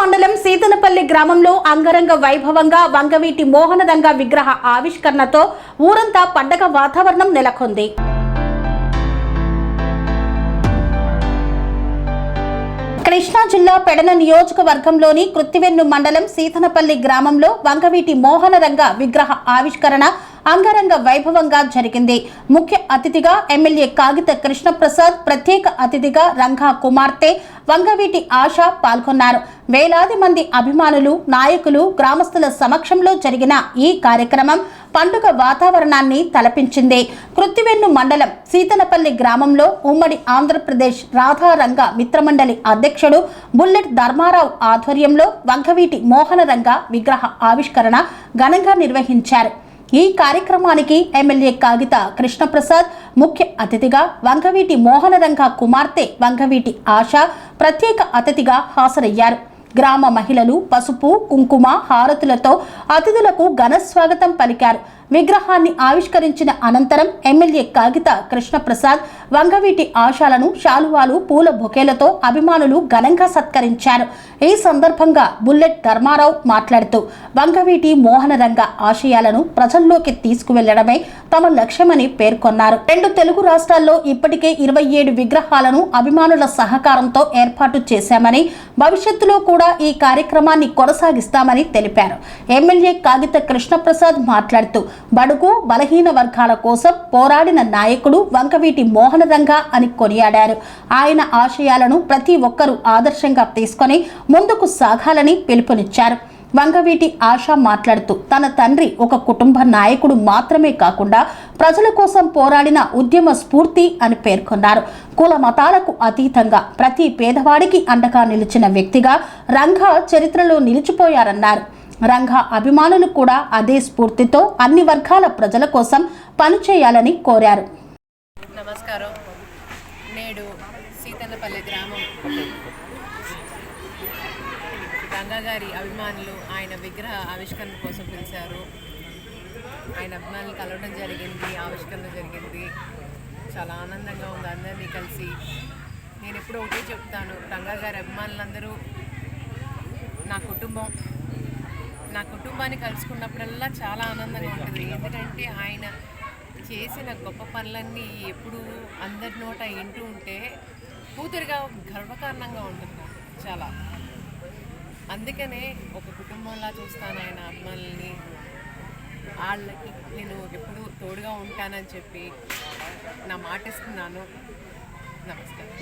మండలం సీతనపల్లి గ్రామంలో అంగరంగ వైభవంగా వంగవీటి మోహనరంగ విగ్రహ ఆవిష్కరణతో ఊరంతా పండగ వాతావరణం నెలకొంది. కృష్ణా జిల్లా పెడన నియోజకవర్గంలోని కృత్తివెన్ను మండలం సీతనపల్లి గ్రామంలో వంగవీటి మోహనరంగ విగ్రహ ఆవిష్కరణ అంగరంగ వైభవంగా జరిగింది. ముఖ్య అతిథిగా ఎమ్మెల్యే కాగిత కృష్ణప్రసాద్, ప్రత్యేక అతిథిగా రంగా కుమార్తె వంగవీటి ఆశ పాల్గొన్నారు. వేలాది మంది అభిమానులు, నాయకులు, గ్రామస్తుల సమక్షంలో జరిగిన ఈ కార్యక్రమం పండుగ వాతావరణాన్ని తలపించింది. కృత్తివెన్ను మండలం సీతనపల్లి గ్రామంలో ఉమ్మడి ఆంధ్రప్రదేశ్ రాధారంగ మిత్రమండలి అధ్యక్షుడు బుల్లెట్ ధర్మారావు ఆధ్వర్యంలో వంగవీటి మోహనరంగ విగ్రహ ఆవిష్కరణ ఘనంగా నిర్వహించారు. ఈ కార్యక్రమానికి ఎమ్మెల్యే కాగిత కృష్ణప్రసాద్ ముఖ్య అతిథిగా, వంగవీటి మోహనరంగ కుమార్తె వంగవీటి ఆశ ప్రత్యేక అతిథిగా హాజరయ్యారు. గ్రామ మహిళలు పసుపు, కుంకుమ, హారతులతో అతిథులకు ఘన స్వాగతం పలికారు. విగ్రహాన్ని ఆవిష్కరించిన అనంతరం ఎమ్మెల్యే కాగిత కృష్ణప్రసాద్ వంగవీటి ఆశలను శాలువాలు, పూల బొకేలతో అభిమానులు ఘనంగా సత్కరించారు. ఈ సందర్భంగా బుల్లెట్ ధర్మారావు మాట్లాడుతూ వంగవీటి మోహనరంగ ఆశయాలను ప్రజల్లోకి తీసుకువెళ్లడమే తమ లక్ష్యమని పేర్కొన్నారు. 2 తెలుగు రాష్ట్రాల్లో ఇప్పటికే 27 విగ్రహాలను అభిమానుల సహకారంతో ఏర్పాటు చేశామని, భవిష్యత్తులో కూడా ఈ కార్యక్రమాన్ని కొనసాగిస్తామని తెలిపారు. ఎమ్మెల్యే కాగిత కృష్ణప్రసాద్ మాట్లాడుతూ బడుగు బలహీన వర్గాల కోసం పోరాడిన నాయకుడు వంగవీటి మోహనరంగ అని కొనియాడారు. ఆయన ఆశయాలను ప్రతి ఒక్కరూ ఆదర్శంగా తీసుకొని ముందుకు సాగాలని పిలుపునిచ్చారు. వంగవీటి ఆశ మాట్లాడుతూ తన తండ్రి ఒక కుటుంబ నాయకుడు మాత్రమే కాకుండా ప్రజల కోసం పోరాడిన ఉద్యమ స్ఫూర్తి అని పేర్కొన్నారు. కుల మతాలకు అతీతంగా ప్రతి పేదవాడికి అండగా నిలిచిన వ్యక్తిగా రంగా చరిత్రలో నిలిచిపోయారన్నారు. రంగా అభిమానులు కూడా అదే స్ఫూర్తితో అన్ని వర్గాల ప్రజల కోసం పనిచేయాలని కోరారు. నమస్కారం. నేడు సీతనపల్లి గ్రామం రంగా గారి అభిమానులు ఆయన విగ్రహ ఆవిష్కరణ కోసం పిలిచారు. ఆయన అభిమానులు కలవడం జరిగింది, ఆవిష్కరణ జరిగింది. చాలా ఆనందంగా ఉంది అందరినీ కలిసి. నేను ఎప్పుడూ ఒకటే చెప్తాను, రంగా గారి అభిమానులందరూ నా కుటుంబాన్ని కలుసుకున్నప్పుడల్లా చాలా ఆనందంగా ఉంటుంది. ఎందుకంటే ఆయన చేసిన గొప్ప పనులన్నీ ఎప్పుడు అందరి నోట వింటూ ఉంటే కూతురిగా గర్వకారణంగా ఉంటుంది చాలా. అందుకనే ఒక కుటుంబంలా చూస్తాను ఆయన అభిమానుల్ని. వాళ్ళకి నేను ఎప్పుడు తోడుగా ఉంటానని చెప్పి నా మాట ఇస్తున్నాను. నమస్కారం.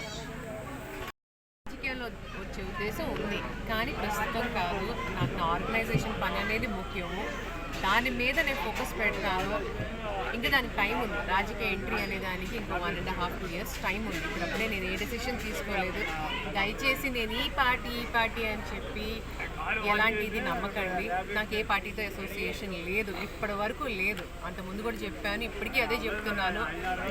రాజకీయాల్లో వచ్చే ఉద్దేశం ఉంది, కానీ ప్రస్తుతం కాదు. నాకు నా ఆర్గనైజేషన్ పని అనేది ముఖ్యము. దాని మీద నేను ఫోకస్ పెడతాను. ఇంకా దానికి టైం ఉంది. రాజకీయ ఎంట్రీ అనే దానికి ఇంకో 1.5-2 years టైం ఉంది. ఇప్పుడప్పుడే నేను ఏ డెసిషన్ తీసుకోలేదు. దయచేసి నేను ఈ పార్టీ అని చెప్పి ఎలాంటిది నమ్మకండి. నాకు ఏ పార్టీతో అసోసియేషన్ లేదు, ఇప్పటి వరకు లేదు. అంతకుముందు కూడా చెప్పాను, ఇప్పటికీ అదే చెప్తున్నాను.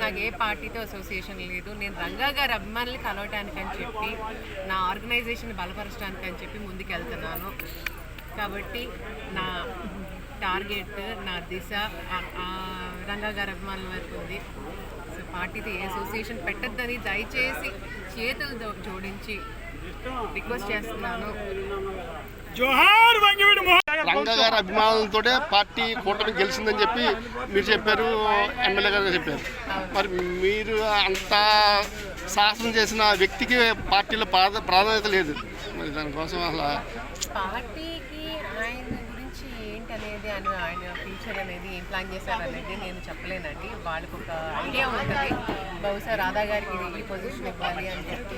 నాకు ఏ పార్టీతో అసోసియేషన్ లేదు. నేను రంగా గారి అభిమానులు కలవటానికని చెప్పి, నా ఆర్గనైజేషన్ బలపరచడానికి అని చెప్పి ముందుకెళ్తున్నాను. కాబట్టి నా టార్గెట్, నా దిశ రంగా గారి అభిమానుల వరకు ఉంది. సో పార్టీతో ఏ అసోసియేషన్ పెట్టద్దని దయచేసి చేతులు జోడించి రిక్వెస్ట్ చేస్తున్నాను. రంగా గారి అభిమానులతో పార్టీ కూటమి గెలిచిందని చెప్పి మీరు చెప్పారు, ఎమ్మెల్యే గారు చెప్పారు. మరి మీరు అంత శాసనం చేసిన వ్యక్తికి పార్టీలో ప్రాధాన్యత లేదు. మరి దానికోసం అసలు పార్టీకి ఆయన గురించి ఏంటనేది ఆయన ఫ్యూచర్ అనేది ఏం ప్లాన్ చేశారనేది నేను చెప్పలేనండి. వాళ్ళకి ఒక ఐడియా ఉంటుంది. బహుశా రాధా గారికి ఈ పొజిషన్ ఇవ్వాలి అని చెప్పి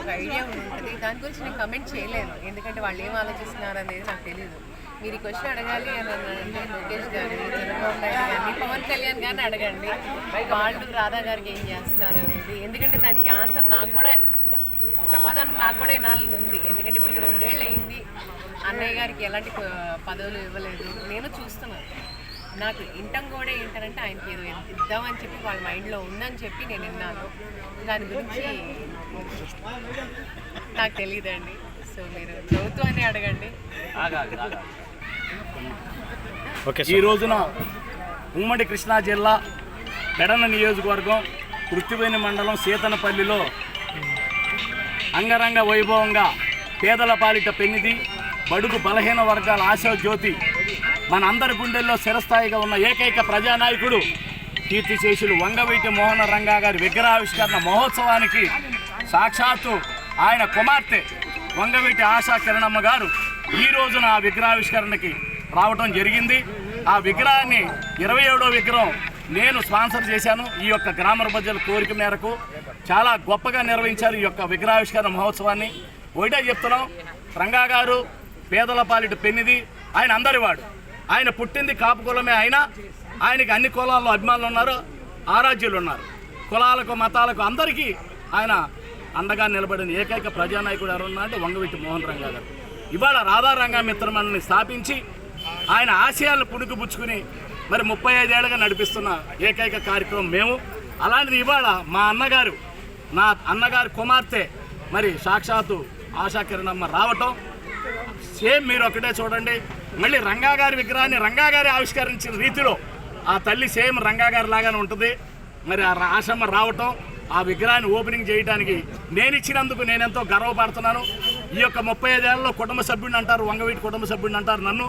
ఒక ఐడియా ఉంటుంది. దాని గురించి నేను కమెంట్ చేయలేను, ఎందుకంటే వాళ్ళు ఏం ఆలోచిస్తున్నారు అనేది నాకు తెలియదు. మీరు ఈ క్వశ్చన్ అడగాలి అని అంటే లోకేష్ గారు, చంద్రబాబు నాయుడు గారిని, పవన్ కళ్యాణ్ గారిని అడగండి. వాళ్ళు రాధా గారికి ఏం చేస్తున్నారు అనేది. ఎందుకంటే దానికి ఆన్సర్ నాకు కూడా, సమాధానం నాకు కూడా వినాలని ఉంది. ఎందుకంటే ఇప్పుడు 2 ఏళ్ళు అయింది, అన్నయ్య గారికి ఎలాంటి పదవులు ఇవ్వలేదు. నేను చూస్తున్నాను. నాకు ఇంటం కూడా ఏంటంటే ఆయనకి ఏదో ఇద్దామని చెప్పి వాళ్ళ మైండ్లో ఉందని చెప్పి నేను విన్నాను. దాని గురించి నాకు తెలియదండి. సో మీరు ప్రభుత్వాన్ని అడగండి. ఈ రోజున ఉమ్మడి కృష్ణా జిల్లా పెడన నియోజకవర్గం కృత్తివెన్ను మండలం సీతనపల్లిలో అంగరంగ వైభవంగా పేదల పాలిట పెన్నిది, బడుగు బలహీన వర్గాల ఆశా జ్యోతి, మన అందరి గుండెల్లో చిరస్థాయిగా ఉన్న ఏకైక ప్రజానాయకుడు కీర్తిశేషులు వంగవీటి మోహన రంగా గారి విగ్రహావిష్కరణ మహోత్సవానికి సాక్షాత్తు ఆయన కుమార్తె వంగవీటి ఆశా కిరణమ్మ గారు ఈ రోజున ఆ విగ్రహావిష్కరణకి రావడం జరిగింది. ఆ విగ్రహాన్ని 27వ విగ్రహం నేను స్పాన్సర్ చేశాను. ఈ యొక్క గ్రామ ప్రజల కోరిక మేరకు చాలా గొప్పగా నిర్వహించారు ఈ యొక్క విగ్రహావిష్కరణ మహోత్సవాన్ని. ఒకటే చెప్తున్నాం, రంగా గారు పేదల పాలిట పెన్నిది, ఆయన అందరివాడు. ఆయన పుట్టింది కాపు కులమే, అయినా ఆయనకి అన్ని కులాల్లో అభిమానులు ఉన్నారు, ఆరాధ్యులు ఉన్నారు. కులాలకు మతాలకు అందరికీ ఆయన అండగా నిలబడిన ఏకైక ప్రజానాయకుడు ఎవరున్నా అంటే వంగవీటి మోహన్ రంగా గారు. ఇవాళ రాధారంగా మిత్రమండలిని స్థాపించి ఆయన ఆశయాలను పుణుకుపుచ్చుకుని మరి 35 ఏళ్ళుగా నడిపిస్తున్న ఏకైక కార్యక్రమం మేము. అలాంటిది ఇవాళ మా అన్నగారు, నా అన్నగారి కుమార్తె మరి సాక్షాత్తు ఆశా కిరణమ్మ రావటం సేమ్ మీరు ఒకటే చూడండి. మళ్ళీ రంగా గారి విగ్రహాన్ని రంగా గారి ఆవిష్కరించిన రీతిలో ఆ తల్లి సేమ్ రంగా గారి లాగానే ఉంటుంది. మరి ఆ ఆశమ్మ రావటం, ఆ విగ్రహాన్ని ఓపెనింగ్ చేయడానికి నేను ఇచ్చినందుకు నేనెంతో గర్వపడుతున్నాను. ఈ యొక్క 35 ఏళ్లలో కుటుంబ సభ్యుడిని అంటారు, వంగవీటి కుటుంబ సభ్యుడిని అంటారు నన్ను.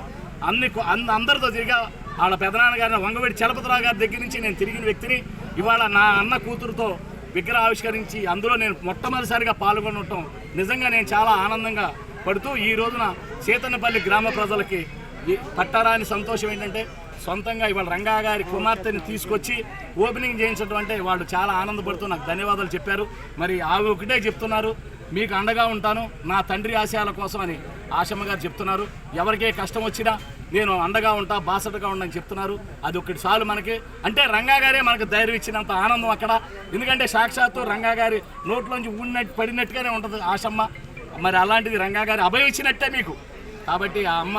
అందరితో తిరిగా వాళ్ళ పెదనాన్న గారిని వంగవీటి చలపతిరావు గారి దగ్గర నుంచి నేను తిరిగిన వ్యక్తిని. ఇవాళ నా అన్న కూతురుతో విగ్రహం ఆవిష్కరించి అందులో నేను మొట్టమొదటిసారిగా పాల్గొనటం నిజంగా నేను చాలా ఆనందంగా పడుతూ ఈ రోజున సీతన్నపల్లి గ్రామ ప్రజలకి పట్టరాని సంతోషం ఏంటంటే సొంతంగా ఇవాళ రంగా గారి కుమార్తెని తీసుకొచ్చి ఓపెనింగ్ చేయించడం అంటే వాళ్ళు చాలా ఆనందపడుతూ నాకు ధన్యవాదాలు చెప్పారు. మరి ఆవి ఒకటే చెప్తున్నారు, మీకు అండగా ఉంటాను నా తండ్రి ఆశయాల కోసం అని ఆశమ్మ గారు చెప్తున్నారు. ఎవరికే కష్టం వచ్చినా నేను అండగా ఉంటా, బాసటగా ఉండని చెప్తున్నారు. అది ఒకటి చాలు మనకి. అంటే రంగా గారే మనకు ధైర్యం ఇచ్చినంత ఆనందం అక్కడ. ఎందుకంటే సాక్షాత్తు రంగా గారి నోట్లోంచి పడినట్టుగానే ఉంటుంది ఆశమ్మ. మరి అలాంటిది రంగా గారి అభయం ఇచ్చినట్టే మీకు. కాబట్టి ఆ అమ్మ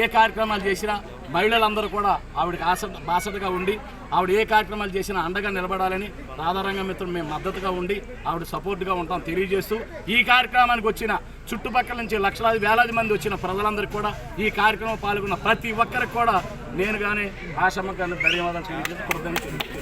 ఏ కార్యక్రమాలు చేసినా మహిళలందరూ కూడా ఆవిడకి బాసటగా ఉండి ఆవిడ ఏ కార్యక్రమాలు చేసినా అండగా నిలబడాలని రాధారంగ మిత్రులు మేము మద్దతుగా ఉండి ఆవిడ సపోర్ట్గా ఉంటాం తెలియజేస్తూ, ఈ కార్యక్రమానికి వచ్చిన చుట్టుపక్కల నుంచి లక్షలాది వేలాది మంది వచ్చిన ప్రజలందరికీ కూడా ఈ కార్యక్రమం పాల్గొన్న ప్రతి ఒక్కరికి కూడా నేను కానీ ఆశమ్మ కానీ ధన్యవాదాలు తెలియజేస్తూ